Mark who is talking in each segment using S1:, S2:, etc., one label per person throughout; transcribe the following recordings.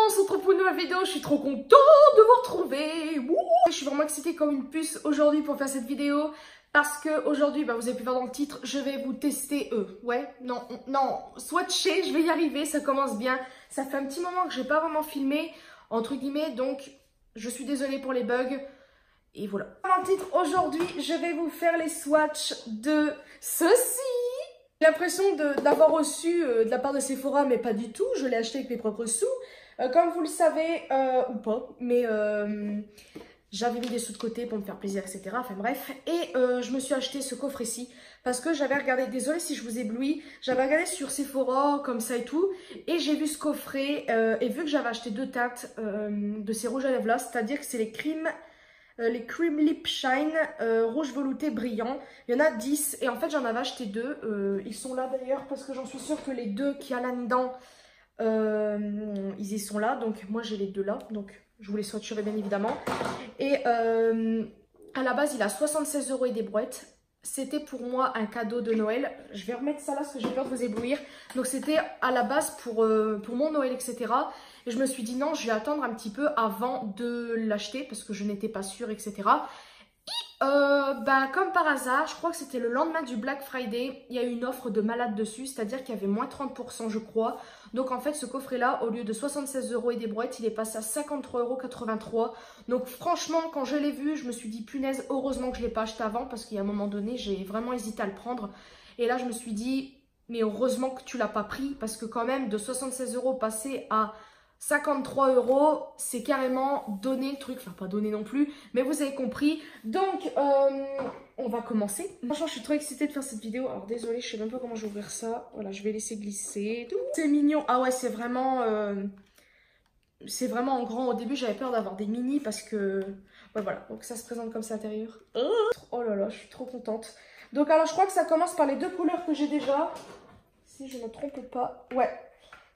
S1: on se retrouve pour une nouvelle vidéo, je suis trop contente de vous retrouver. Wouh, je suis vraiment excitée comme une puce aujourd'hui pour faire cette vidéo. Parce que aujourd'hui, vous avez pu voir dans le titre, je vais vous tester swatcher, je vais y arriver, ça commence bien. Ça fait un petit moment que j'ai pas vraiment filmé, entre guillemets, donc je suis désolée pour les bugs. Et voilà. Dans le titre, aujourd'hui, je vais vous faire les swatchs de ceci. J'ai l'impression d'avoir reçu de la part de Sephora, mais pas du tout. Je l'ai acheté avec mes propres sous. Comme vous le savez, ou pas, mais j'avais mis des sous de côté pour me faire plaisir, etc. Enfin bref. Et je me suis acheté ce coffret-ci parce que j'avais regardé, désolée si je vous éblouis, j'avais regardé sur Sephora comme ça et tout. Et j'ai vu ce coffret et vu que j'avais acheté deux teintes de ces rouges à lèvres là, c'est-à-dire que c'est les Cream Lip Shine rouge velouté brillant. Il y en a 10 et en fait j'en avais acheté deux. Ils sont là d'ailleurs parce que j'en suis sûre que les deux qu'il y a là-dedans, ils y sont là. Donc moi j'ai les deux là. Donc je vous les swatcherai bien évidemment. Et à la base il a 76 € et des brouettes. C'était pour moi un cadeau de Noël. Je vais remettre ça là parce que j'ai peur de vous éblouir. Donc c'était à la base pour mon Noël, etc. Et je me suis dit non, je vais attendre un petit peu avant de l'acheter parce que je n'étais pas sûre, etc. Et comme par hasard, je crois que c'était le lendemain du Black Friday, il y a eu une offre de malade dessus, c'est-à-dire qu'il y avait moins 30% je crois. Donc en fait ce coffret-là, au lieu de 76 € et des brouettes, il est passé à 53,83 €. Donc franchement, quand je l'ai vu, je me suis dit punaise, heureusement que je ne l'ai pas acheté avant parce qu'il y a un moment donné, j'ai vraiment hésité à le prendre. Et là je me suis dit, mais heureusement que tu l'as pas pris parce que quand même de 76 € passer à 53 €, c'est carrément donner le truc, enfin pas donner non plus, mais vous avez compris. Donc on va commencer. Franchement je suis trop excitée de faire cette vidéo. Alors désolée, je sais même pas comment je vais ouvrir ça. Voilà, je vais laisser glisser. C'est mignon. Ah ouais, c'est vraiment en grand. Au début j'avais peur d'avoir des mini parce que ouais, voilà, donc ça se présente comme ça à l'intérieur. Oh là là, je suis trop contente. Donc alors je crois que ça commence par les deux couleurs que j'ai déjà, si je ne me trompe pas. Ouais,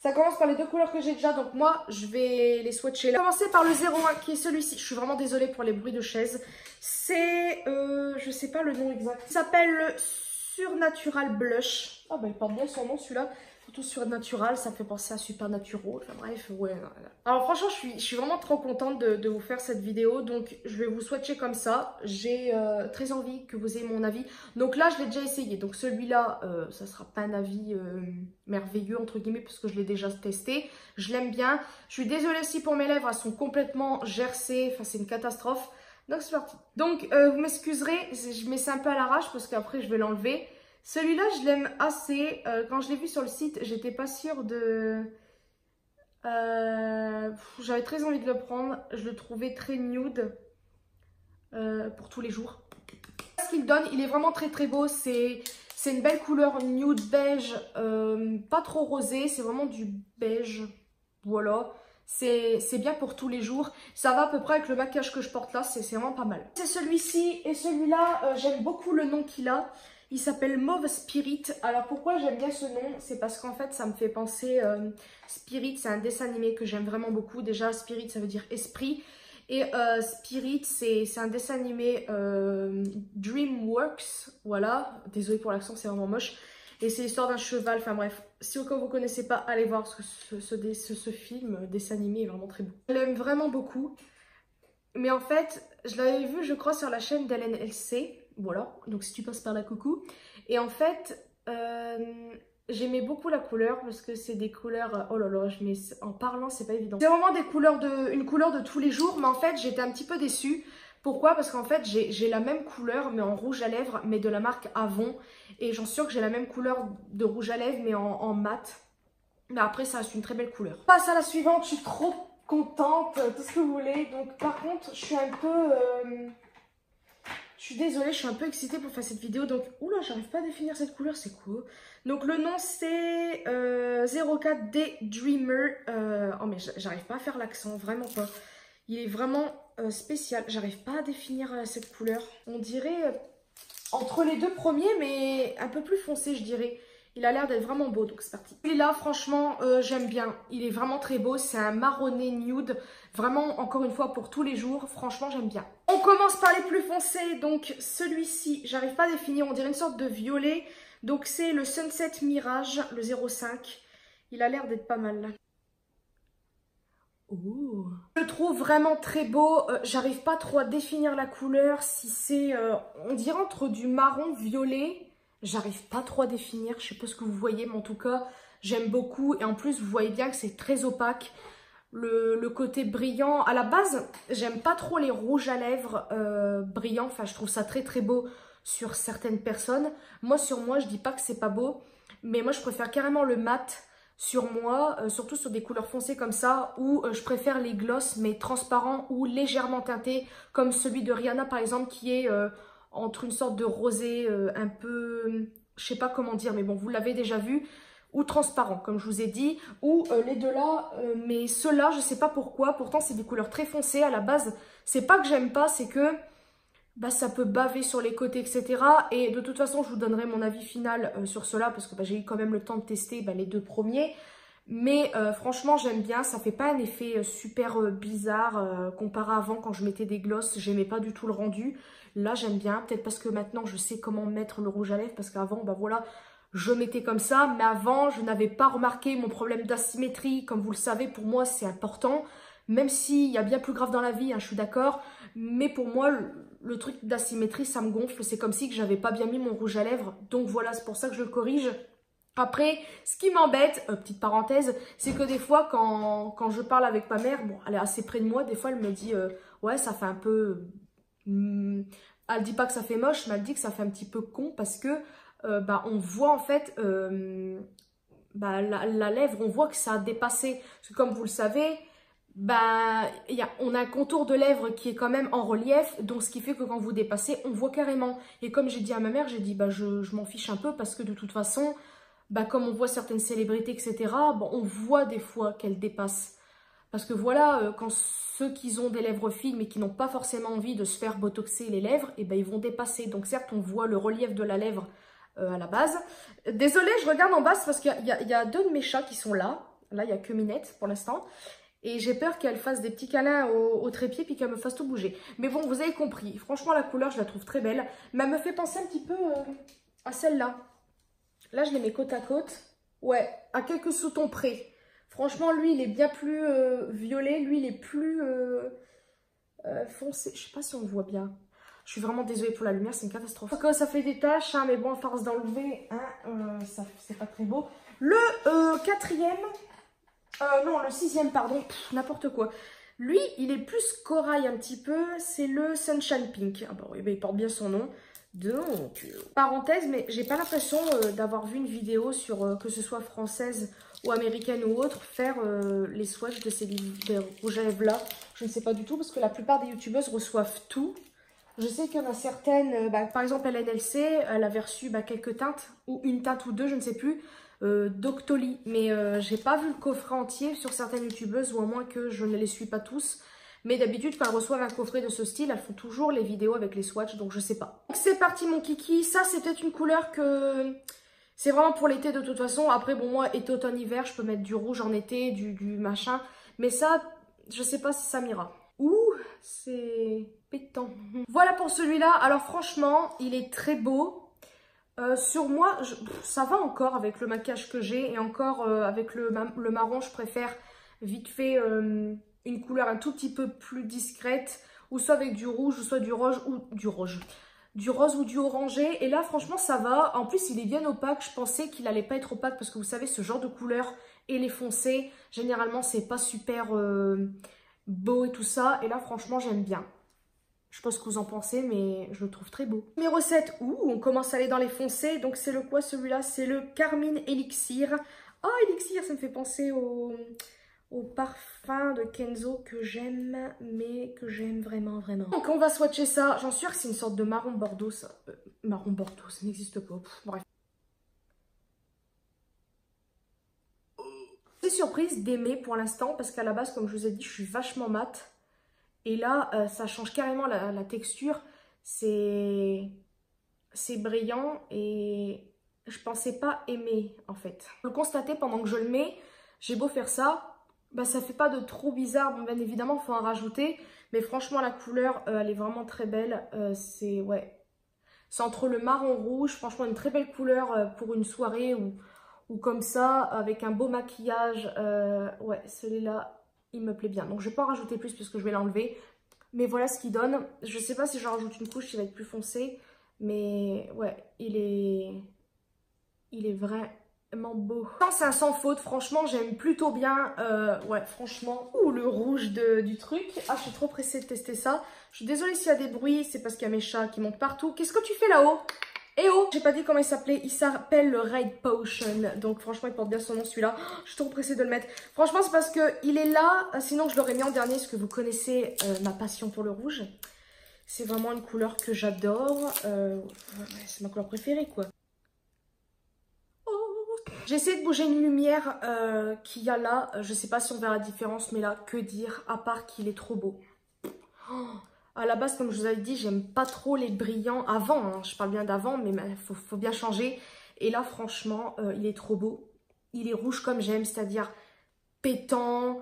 S1: ça commence par les deux couleurs que j'ai déjà, donc moi je vais les swatcher là. Je vais commencer par le 01 qui est celui-ci. Je suis vraiment désolée pour les bruits de chaise. C'est, je sais pas le nom exact. Il s'appelle le Surnatural Blush. Ah bah il porte bien son nom celui-là. Surtout Surnatural, ça me fait penser à Supernatural. Enfin bref, ouais. Alors franchement, je suis vraiment trop contente de vous faire cette vidéo. Donc je vais vous swatcher comme ça. J'ai très envie que vous ayez mon avis. Donc là, je l'ai déjà essayé. Donc celui-là, ça sera pas un avis merveilleux entre guillemets parce que je l'ai déjà testé. Je l'aime bien. Je suis désolée aussi pour mes lèvres, elles sont complètement gercées. Enfin, c'est une catastrophe. Donc c'est parti. Donc vous m'excuserez, je mets ça un peu à l'arrache parce qu'après je vais l'enlever. Celui-là, je l'aime assez. Quand je l'ai vu sur le site, j'étais pas sûre de... J'avais très envie de le prendre. Je le trouvais très nude pour tous les jours. Ce qu'il donne, il est vraiment très très beau. C'est une belle couleur nude beige, pas trop rosé. C'est vraiment du beige. Voilà. C'est bien pour tous les jours. Ça va à peu près avec le maquillage que je porte là. C'est vraiment pas mal. C'est celui-ci et celui-là, j'aime beaucoup le nom qu'il a. Il s'appelle Mauve Spirit. Alors pourquoi j'aime bien ce nom? C'est parce qu'en fait ça me fait penser... Spirit, c'est un dessin animé que j'aime vraiment beaucoup. Déjà Spirit ça veut dire esprit. Et Spirit c'est un dessin animé DreamWorks. Voilà. Désolée pour l'accent, c'est vraiment moche. Et c'est l'histoire d'un cheval. Enfin bref, si au cas où vous ne connaissez pas, allez voir parce que ce film, dessin animé est vraiment très beau. Je l'aime vraiment beaucoup. Mais en fait, je l'avais vu je crois sur la chaîne d'LNLC. Voilà, donc si tu passes par là, coucou. Et en fait, j'aimais beaucoup la couleur parce que c'est des couleurs... Oh là là, en parlant, c'est pas évident. C'est vraiment une couleur de tous les jours, mais en fait, j'étais un petit peu déçue. Pourquoi? Parce qu'en fait, j'ai la même couleur, mais en rouge à lèvres, mais de la marque Avon. Et j'en suis sûre que j'ai la même couleur de rouge à lèvres, mais en mat. Mais après, ça reste une très belle couleur. On passe à la suivante, je suis trop contente, tout ce que vous voulez. Donc par contre, je suis un peu... Je suis désolée, je suis un peu excitée pour faire cette vidéo. Donc, oula, j'arrive pas à définir cette couleur, c'est quoi? Donc, le nom, c'est 04 Daydreamer. Oh, mais j'arrive pas à faire l'accent, vraiment pas. Il est vraiment spécial. J'arrive pas à définir cette couleur. On dirait entre les deux premiers, mais un peu plus foncé, je dirais. Il a l'air d'être vraiment beau, donc c'est parti. Celui-là, franchement, j'aime bien. Il est vraiment très beau. C'est un marronné nude. Vraiment, encore une fois, pour tous les jours. Franchement, j'aime bien. On commence par les plus foncés. Donc, celui-ci, j'arrive pas à définir. On dirait une sorte de violet. Donc, c'est le Sunset Mirage, le 05. Il a l'air d'être pas mal. Ouh. Je le trouve vraiment très beau. J'arrive pas trop à définir la couleur. Si c'est, on dirait entre du marron violet. J'arrive pas trop à définir. Je sais pas ce que vous voyez, mais en tout cas, j'aime beaucoup. Et en plus, vous voyez bien que c'est très opaque. Le côté brillant. À la base, j'aime pas trop les rouges à lèvres brillants. Enfin, je trouve ça très très beau sur certaines personnes. Moi, sur moi, je dis pas que c'est pas beau. Mais moi, je préfère carrément le mat sur moi, surtout sur des couleurs foncées comme ça, ou je préfère les gloss mais transparents ou légèrement teintés, comme celui de Rihanna par exemple, qui est entre une sorte de rosé un peu, je sais pas comment dire, mais bon, vous l'avez déjà vu, ou transparent, comme je vous ai dit, ou les deux là, mais ceux-là, je sais pas pourquoi, pourtant c'est des couleurs très foncées, à la base, c'est pas que j'aime pas, c'est que bah, ça peut baver sur les côtés, etc. Et de toute façon, je vous donnerai mon avis final sur cela parce que bah, j'ai eu quand même le temps de tester les deux premiers. Mais franchement, j'aime bien. Ça fait pas un effet super bizarre comparé à avant quand je mettais des glosses. J'aimais pas du tout le rendu. Là, j'aime bien. Peut-être parce que maintenant, je sais comment mettre le rouge à lèvres parce qu'avant, bah voilà, je mettais comme ça. Mais avant, je n'avais pas remarqué mon problème d'asymétrie. Comme vous le savez, pour moi, c'est important. Même s'il y a bien plus grave dans la vie, hein, je suis d'accord. Mais pour moi, le truc d'asymétrie, ça me gonfle. C'est comme si que j'avais pas bien mis mon rouge à lèvres. Donc voilà, c'est pour ça que je le corrige. Après, ce qui m'embête, petite parenthèse, c'est que des fois, quand je parle avec ma mère, bon, elle est assez près de moi, des fois, elle me dit, ouais, ça fait un peu... elle dit pas que ça fait moche, mais elle dit que ça fait un petit peu con parce que, bah, on voit en fait... bah, la lèvre, on voit que ça a dépassé. Parce que comme vous le savez... Bah, on a un contour de lèvres qui est quand même en relief, donc ce qui fait que quand vous dépassez, on voit carrément. Et comme j'ai dit à ma mère, j'ai dit, bah, je m'en fiche un peu parce que de toute façon, bah, comme on voit certaines célébrités, etc., bon, on voit des fois qu'elles dépassent. Parce que voilà, quand ceux qui ont des lèvres fines mais qui n'ont pas forcément envie de se faire botoxer les lèvres, et ben ils vont dépasser. Donc certes, on voit le relief de la lèvre à la base. Désolée, je regarde en bas parce qu'il y a deux de mes chats qui sont là. Là, il n'y a que Minette pour l'instant. Et j'ai peur qu'elle fasse des petits câlins au trépied puis qu'elle me fasse tout bouger. Mais bon, vous avez compris. Franchement, la couleur, je la trouve très belle. Mais elle me fait penser un petit peu à celle-là. Là, je les mets côte à côte. Ouais, à quelques sous-tons près. Franchement, lui, il est bien plus violet. Lui, il est plus foncé. Je sais pas si on voit bien. Je suis vraiment désolée pour la lumière, c'est une catastrophe. Quand ça fait des taches, hein, mais bon, à force d'enlever, hein, c'est pas très beau. Le quatrième... non, le sixième, pardon, n'importe quoi. Lui, il est plus corail un petit peu, c'est le Sunshine Pink. Ah bah oui, bah, il porte bien son nom. Donc, parenthèse, mais j'ai pas l'impression d'avoir vu une vidéo sur, que ce soit française ou américaine ou autre, faire les swatchs de ces rouges à lèvres là. Je ne sais pas du tout, parce que la plupart des youtubeuses reçoivent tout. Je sais qu'il y en a certaines, par exemple LNLC, elle avait reçu quelques teintes, ou une teinte ou deux, je ne sais plus. Doctoly, mais j'ai pas vu le coffret entier sur certaines youtubeuses, ou à moins que je ne les suis pas tous. Mais d'habitude, quand elles reçoivent un coffret de ce style, elles font toujours les vidéos avec les swatchs, donc je sais pas. Donc c'est parti mon kiki, ça c'est peut-être une couleur que... C'est vraiment pour l'été de toute façon. Après bon, moi, été, automne, hiver, je peux mettre du rouge en été, du machin. Mais ça, je sais pas si ça m'ira. Ouh, c'est pétant. Voilà pour celui-là. Alors franchement, il est très beau. Sur moi, ça va encore avec le maquillage que j'ai. Et encore avec le marron, je préfère vite fait une couleur un tout petit peu plus discrète. Ou soit avec du rouge, ou soit du rose ou du rose. Du rose ou du orangé. Et là, franchement, ça va. En plus, il est bien opaque. Je pensais qu'il allait pas être opaque parce que vous savez, ce genre de couleur et les foncés, généralement, c'est pas super beau et tout ça. Et là, franchement, j'aime bien. Je sais pas ce que vous en pensez, mais je le trouve très beau. Numéro 7, on commence à aller dans les foncés. Donc, c'est le quoi celui-là? C'est le Carmine Elixir. Oh, Elixir, ça me fait penser au parfum de Kenzo que j'aime, mais que j'aime vraiment, vraiment. Donc, on va swatcher ça. J'en suis sûre que c'est une sorte de marron bordeaux, ça. Marron bordeaux, ça n'existe pas. Bref. Je suis surprise d'aimer pour l'instant, parce qu'à la base, comme je vous ai dit, je suis vachement mate. Et là, ça change carrément la texture. C'est brillant et je pensais pas aimer en fait. Vous le constatez pendant que je le mets, j'ai beau faire ça, ça fait pas de trop bizarre. Bon, bien évidemment, il faut en rajouter. Mais franchement, la couleur, elle est vraiment très belle. C'est entre le marron rouge, franchement une très belle couleur pour une soirée ou comme ça, avec un beau maquillage. Ouais, celui-là, il me plaît bien. Donc je vais pas en rajouter plus puisque je vais l'enlever. Mais voilà ce qu'il donne. Je sais pas si je rajoute une couche, il va être plus foncé. Mais ouais, il est vraiment beau. C'est un sans faute, franchement, j'aime plutôt bien. Ouais, franchement. Ouh, le rouge du truc. Ah, je suis trop pressée de tester ça. Je suis désolée s'il y a des bruits, c'est parce qu'il y a mes chats qui montent partout. Qu'est-ce que tu fais là-haut? Eh oh, j'ai pas dit comment il s'appelait. Il s'appelle le Raid Potion. Donc franchement, il porte bien son nom celui-là. Oh, je suis trop pressée de le mettre. Franchement, c'est parce qu'il est là. Sinon, je l'aurais mis en dernier parce que vous connaissez ma passion pour le rouge. C'est vraiment une couleur que j'adore. C'est ma couleur préférée, quoi. J'ai essayé de bouger une lumière qu'il y a là. Je sais pas si on verra la différence, mais là, que dire à part qu'il est trop beau. Oh, à la base, comme je vous avais dit, j'aime pas trop les brillants. Avant, hein, je parle bien d'avant, mais faut bien changer. Et là, franchement, il est trop beau. Il est rouge comme j'aime, c'est-à-dire pétant,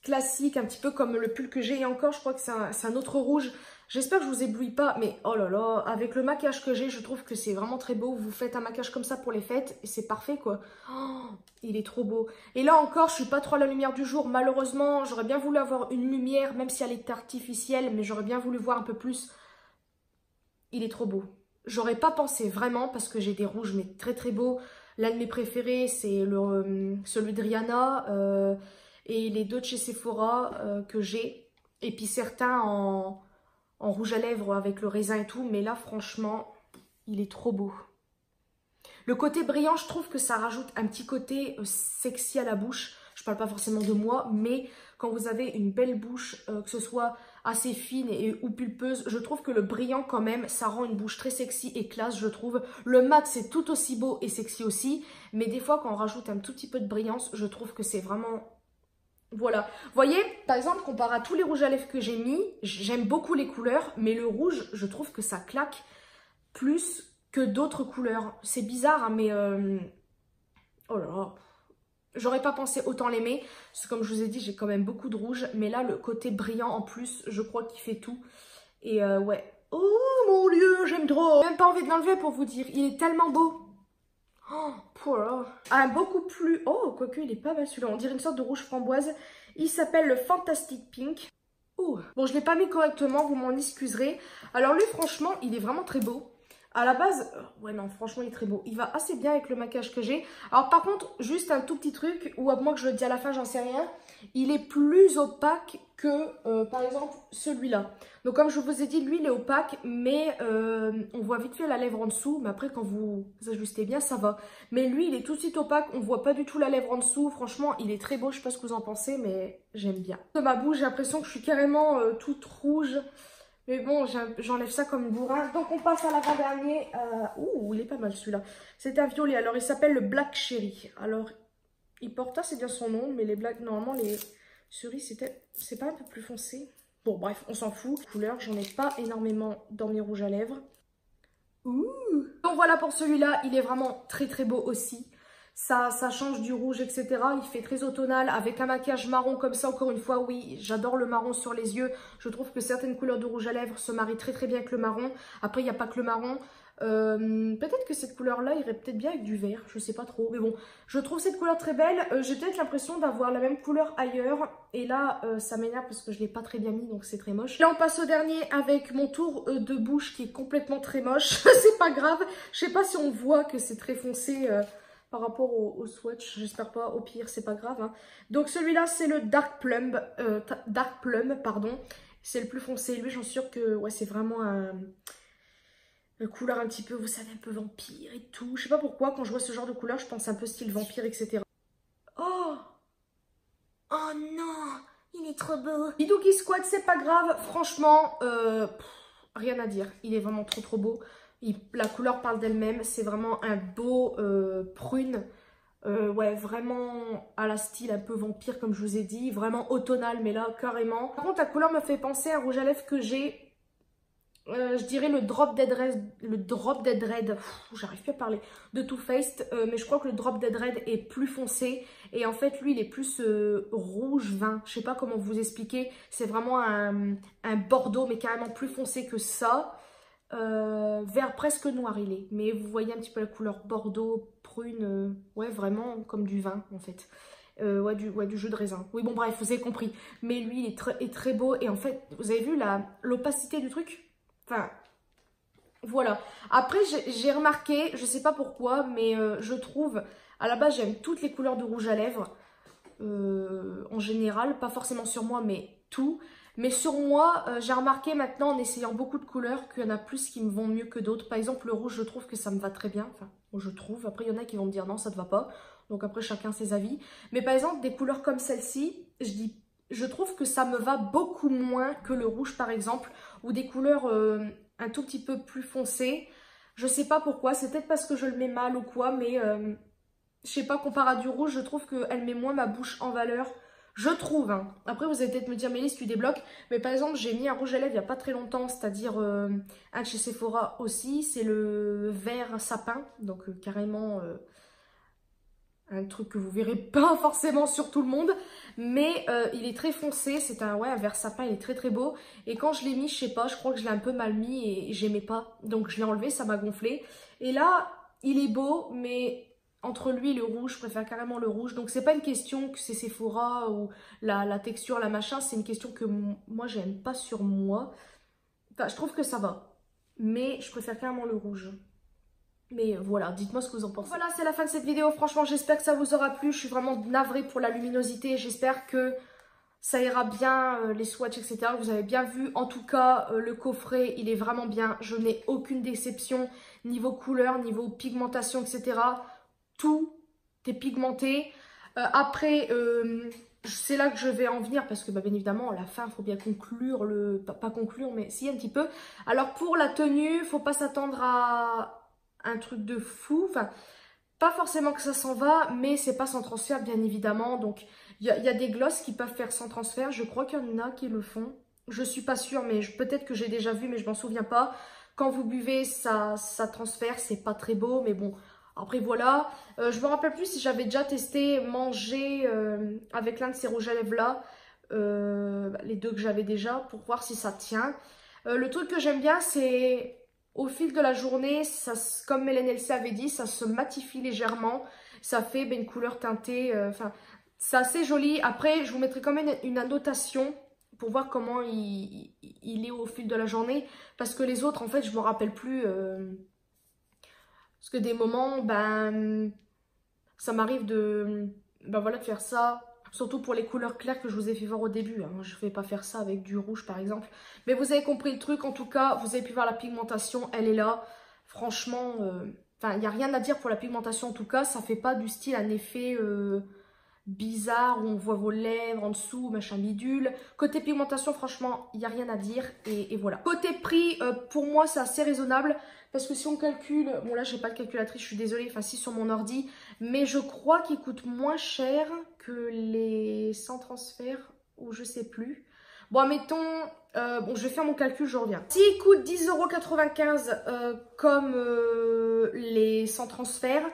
S1: classique, un petit peu comme le pull que j'ai. Et encore, je crois que c'est un autre rouge. J'espère que je vous éblouis pas, mais oh là là, avec le maquillage que j'ai, je trouve que c'est vraiment très beau. Vous faites un maquillage comme ça pour les fêtes et c'est parfait, quoi. Oh, il est trop beau. Et là encore, je suis pas trop à la lumière du jour. Malheureusement, j'aurais bien voulu avoir une lumière, même si elle est artificielle, mais j'aurais bien voulu voir un peu plus. Il est trop beau. J'aurais pas pensé vraiment, parce que j'ai des rouges, mais très très beaux. L'un de mes préférés, c'est celui de Rihanna et les deux de chez Sephora que j'ai. Et puis certains en rouge à lèvres avec le raisin et tout. Mais là, franchement, il est trop beau. Le côté brillant, je trouve que ça rajoute un petit côté sexy à la bouche. Je parle pas forcément de moi, mais quand vous avez une belle bouche, que ce soit assez fine ou pulpeuse, je trouve que le brillant quand même, ça rend une bouche très sexy et classe, je trouve. Le mat, c'est tout aussi beau et sexy aussi, mais des fois, quand on rajoute un tout petit peu de brillance, je trouve que c'est vraiment... Voilà. Vous voyez, par exemple, comparé à tous les rouges à lèvres que j'ai mis, j'aime beaucoup les couleurs, mais le rouge, je trouve que ça claque plus que d'autres couleurs. C'est bizarre, hein, mais... Oh là là. J'aurais pas pensé autant l'aimer, parce que comme je vous ai dit, j'ai quand même beaucoup de rouge, mais là, le côté brillant en plus, je crois qu'il fait tout. Et ouais. Oh mon Dieu, j'aime trop. J'ai même pas envie de l'enlever pour vous dire, il est tellement beau. Oh, voilà. Un beaucoup plus... Oh, quoique, il est pas mal celui-là. On dirait une sorte de rouge framboise. Il s'appelle le Fantastic Pink. Ouh. Bon, je l'ai pas mis correctement, vous m'en excuserez. Alors lui, franchement, il est vraiment très beau. À la base, ouais non, franchement, il est très beau. Il va assez bien avec le maquillage que j'ai. Alors par contre, juste un tout petit truc, ou à moins que je le dise à la fin, j'en sais rien. Il est plus opaque que, par exemple, celui-là. Donc comme je vous ai dit, lui, il est opaque, mais on voit vite fait la lèvre en dessous. Mais après, quand vous ajustez bien, ça va. Mais lui, il est tout de suite opaque, on voit pas du tout la lèvre en dessous. Franchement, il est très beau, je sais pas ce que vous en pensez, mais j'aime bien. De ma bouche, j'ai l'impression que je suis carrément toute rouge. Mais bon, j'enlève ça comme bourrin. Donc on passe à l'avant-dernier. Ouh, il est pas mal celui-là. C'est un violet. Alors il s'appelle le Black Cherry. Alors, il porte, c'est bien son nom. Mais les black, normalement, les cerises, c'est pas un peu plus foncé. Bon, bref, on s'en fout. Couleur, j'en ai pas énormément dans mes rouges à lèvres. Ouh. Donc voilà pour celui-là. Il est vraiment très très beau aussi. Ça change du rouge, etc. Il fait très automnal avec un maquillage marron comme ça. Encore une fois, oui, j'adore le marron sur les yeux. Je trouve que certaines couleurs de rouge à lèvres se marient très très bien avec le marron. Après, il n'y a pas que le marron. Peut-être que cette couleur-là irait peut-être bien avec du vert. Je sais pas trop. Mais bon, je trouve cette couleur très belle. J'ai peut-être l'impression d'avoir la même couleur ailleurs. Et là, ça m'énerve parce que je ne l'ai pas très bien mis. Donc c'est très moche. Là, on passe au dernier avec mon tour de bouche qui est complètement très moche. C'est pas grave. Je sais pas si on voit que c'est très foncé... par rapport au swatch, j'espère pas, au pire, c'est pas grave. Hein. Donc celui-là, c'est le Dark Plum, pardon. C'est le plus foncé. Lui, j'en suis sûre que ouais, c'est vraiment une couleur un petit peu, vous savez, un peu vampire et tout. Je sais pas pourquoi, quand je vois ce genre de couleur, je pense un peu style vampire, etc. Oh! Oh non! Il est trop beau! Bidou qui squatte, c'est pas grave. Franchement, rien à dire. Il est vraiment trop trop beau. La couleur parle d'elle-même, c'est vraiment un beau prune, ouais, vraiment à la style un peu vampire comme je vous ai dit, vraiment automnal, mais là carrément. Par contre, la couleur me fait penser à un rouge à lèvres que j'ai, je dirais le Drop Dead Red, j'arrive plus à parler, de Too Faced, mais je crois que le Drop Dead Red est plus foncé, et en fait lui il est plus rouge vin, je sais pas comment vous expliquer, c'est vraiment un bordeaux, mais carrément plus foncé que ça. Vert presque noir il est, mais vous voyez un petit peu la couleur bordeaux, prune, ouais vraiment comme du vin en fait. Ouais, du jus de raisin. Oui, bon, bref, vous avez compris. Mais lui, il est très beau. Et en fait, vous avez vu l'opacité du truc? Enfin, voilà. Après, j'ai remarqué, je sais pas pourquoi, mais je trouve... À la base, j'aime toutes les couleurs de rouge à lèvres. En général, pas forcément sur moi, mais tout. Mais sur moi, j'ai remarqué maintenant, en essayant beaucoup de couleurs, qu'il y en a plus qui me vont mieux que d'autres. Par exemple, le rouge, je trouve que ça me va très bien. Enfin, je trouve. Après, il y en a qui vont me dire non, ça te va pas. Donc après, chacun ses avis. Mais par exemple, des couleurs comme celle-ci, je trouve que ça me va beaucoup moins que le rouge, par exemple. Ou des couleurs un tout petit peu plus foncées. Je sais pas pourquoi. C'est peut-être parce que je le mets mal ou quoi, mais... je sais pas, comparé à du rouge, je trouve qu'elle met moins ma bouche en valeur. Je trouve, hein. Après, vous allez peut-être me dire, Mélisse, tu débloques. Mais par exemple, j'ai mis un rouge à lèvres il n'y a pas très longtemps, c'est-à-dire un de chez Sephora aussi. C'est le vert sapin. Donc, carrément, un truc que vous verrez pas forcément sur tout le monde. Mais il est très foncé. C'est un vert sapin, il est très très beau. Et quand je l'ai mis, je sais pas, je crois que je l'ai un peu mal mis et j'aimais pas. Donc, je l'ai enlevé, ça m'a gonflé. Et là, il est beau, mais... Entre lui et le rouge, je préfère carrément le rouge. Donc, c'est pas une question que c'est Sephora ou la texture, la machin. C'est une question que moi, j'aime pas sur moi. Enfin, je trouve que ça va. Mais je préfère carrément le rouge. Mais voilà, dites-moi ce que vous en pensez. Voilà, c'est la fin de cette vidéo. Franchement, j'espère que ça vous aura plu. Je suis vraiment navrée pour la luminosité. J'espère que ça ira bien, les swatchs, etc. Vous avez bien vu. En tout cas, le coffret, il est vraiment bien. Je n'ai aucune déception niveau couleur, niveau pigmentation, etc. Tout est pigmenté. Après, c'est là que je vais en venir parce que bien évidemment, à la fin, il faut bien conclure pas conclure, mais si, un petit peu. Alors, pour la tenue, il ne faut pas s'attendre à un truc de fou. Enfin, pas forcément que ça s'en va, mais c'est pas sans transfert, bien évidemment. Donc, il y a des glosses qui peuvent faire sans transfert. Je crois qu'il y en a qui le font. Je suis pas sûre, mais peut-être que j'ai déjà vu, mais je m'en souviens pas. Quand vous buvez, ça transfère. C'est pas très beau, mais bon... Après voilà, je me rappelle plus si j'avais déjà testé manger avec l'un de ces rouges à lèvres là, les deux que j'avais déjà, pour voir si ça tient. Le truc que j'aime bien, c'est au fil de la journée, comme Mélène Elsey avait dit, ça se matifie légèrement, ça fait une couleur teintée, enfin c'est assez joli. Après je vous mettrai quand même une annotation pour voir comment il est au fil de la journée, parce que les autres en fait je me rappelle plus... Parce que des moments, ça m'arrive de faire ça. Surtout pour les couleurs claires que je vous ai fait voir au début. Hein. Je ne vais pas faire ça avec du rouge par exemple. Mais vous avez compris le truc. En tout cas, vous avez pu voir la pigmentation. Elle est là. Franchement, il n'y a rien à dire pour la pigmentation en tout cas. Ça ne fait pas du style un effet bizarre où on voit vos lèvres en dessous, machin bidule. Côté pigmentation, franchement, il n'y a rien à dire. Et voilà. Côté prix, pour moi, c'est assez raisonnable. Parce que si on calcule, bon là j'ai pas de calculatrice, je suis désolée, enfin si sur mon ordi, mais je crois qu'il coûte moins cher que les sans transfert, ou je sais plus. Bon admettons, je vais faire mon calcul, je reviens. S'il coûte 10,95 € comme les sans transfert,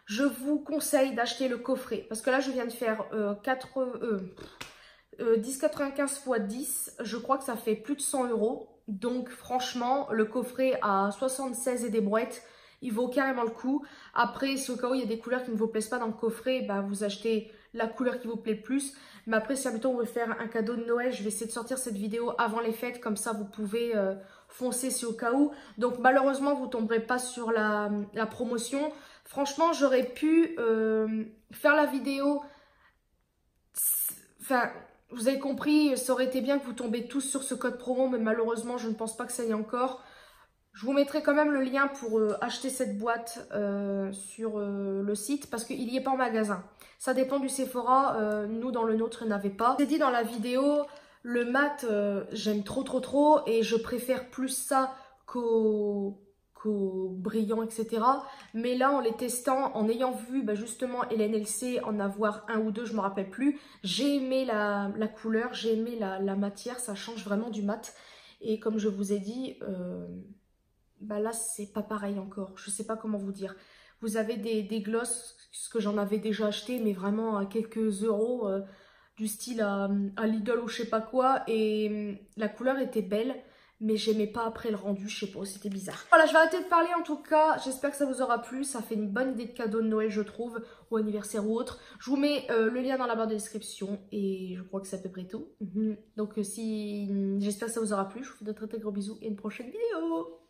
S1: je vous conseille d'acheter le coffret. Parce que là je viens de faire 10,95 x 10, je crois que ça fait plus de 100 €. Donc franchement, le coffret à 76 et des brouettes, il vaut carrément le coup. Après, si au cas où il y a des couleurs qui ne vous plaisent pas dans le coffret, vous achetez la couleur qui vous plaît le plus. Mais après, si admettons vous voulez faire un cadeau de Noël, je vais essayer de sortir cette vidéo avant les fêtes. Comme ça, vous pouvez foncer si au cas où. Donc malheureusement, vous ne tomberez pas sur la promotion. Franchement, j'aurais pu faire la vidéo... Enfin... Vous avez compris, ça aurait été bien que vous tombez tous sur ce code promo, mais malheureusement, je ne pense pas que ça y est encore. Je vous mettrai quand même le lien pour acheter cette boîte sur le site, parce qu'il n'y est pas en magasin. Ça dépend du Sephora, nous dans le nôtre, il n'y en avait pas. J'ai dit dans la vidéo, le mat, j'aime trop, et je préfère plus ça qu'au brillant, etc. Mais là, en les testant, en ayant vu justement Hélène Elsey en avoir un ou deux, je ne me rappelle plus, j'ai aimé la couleur, j'ai aimé la matière, ça change vraiment du mat. Et comme je vous ai dit, là, c'est pas pareil encore. Je ne sais pas comment vous dire. Vous avez des glosses, ce que j'en avais déjà acheté, mais vraiment à quelques euros, du style à Lidl ou je sais pas quoi. Et la couleur était belle. mais j'aimais pas après le rendu, je sais pas, c'était bizarre. Voilà, je vais arrêter de parler en tout cas, j'espère que ça vous aura plu, ça fait une bonne idée de cadeau de Noël je trouve, ou anniversaire ou autre. Je vous mets le lien dans la barre de description et je crois que c'est à peu près tout. Donc si j'espère que ça vous aura plu, je vous fais de très très gros bisous et une prochaine vidéo.